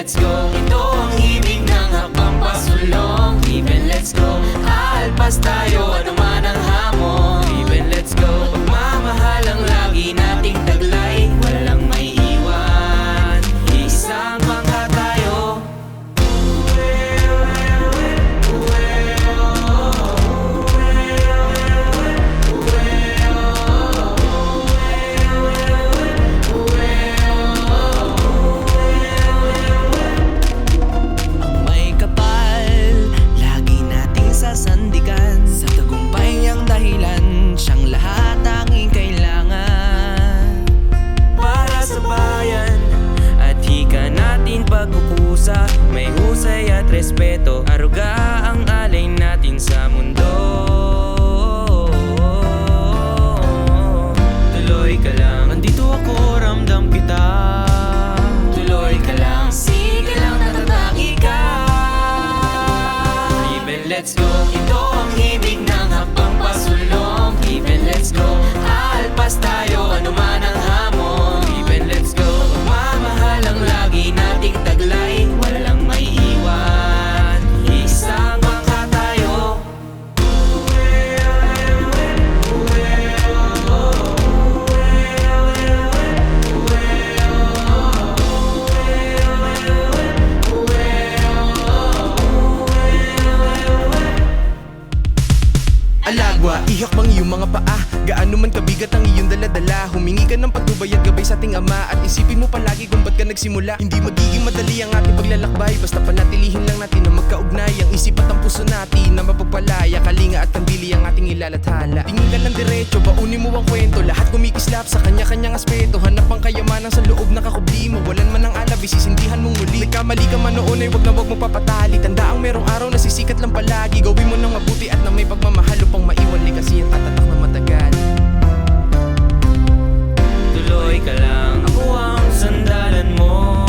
let's go. Ito ang ibig ng habang pasulong. Even let's go. Alpas tayo, ano man ang hamon. Even let's go. Pagmamahal ang lagi nating taglay, walang may iwan. Isang bangka tayo. May kapal, lagi nating sasandigan. Sa tagumpay ang dahilan, siyang lahat tanging kailangan. Para sa bayan at hika natin pagkukusa, may husay at respeto, aruga ang alay natin sa mundo. Tuloy ka lang, andito ako, ramdam kita. Tuloy ka lang, sige lang, natataki ka. Even let's go. Ito ang ibig ng habang pasulong. Even let's go. Alpas tayo, ano man ang hamon. Even let's go. Pagmamahal ang lagi nating taglay, walang may iwan. Isang bangka tayo. Alagwa, ihak bang iyong mga paa? Gaano man kabigat ang iyong daladala? Humingi ka ng patnubay at gabay sa ating ama. At isipin mo palagi kung ba't ka nagsimula. Hindi magiging madali ang ating paglalakbay, basta panatilihin lang natin na magkaugnay ang isip at ang puso natin na mapagpalaya. Kalinga at kandili ang ating ilalathala. Tingin ka lang diretso, baunin mo ang kwento. Lahat kumikislap sa kanya-kanyang aspeto. Hanap ang kayamanan sa loob na kakubli mo. Walan man ang alabi, sisindihan mong muli. Nagkamali ka man noon ay wag na wag mong papatali. Tanda ang merong araw na sisikat lang palagi. Gawin mo ng mabuti at na may pagmamahal upang maiwan ligasi at tatatak na matagal. Tuloy ka lang, ako ang sandalan mo.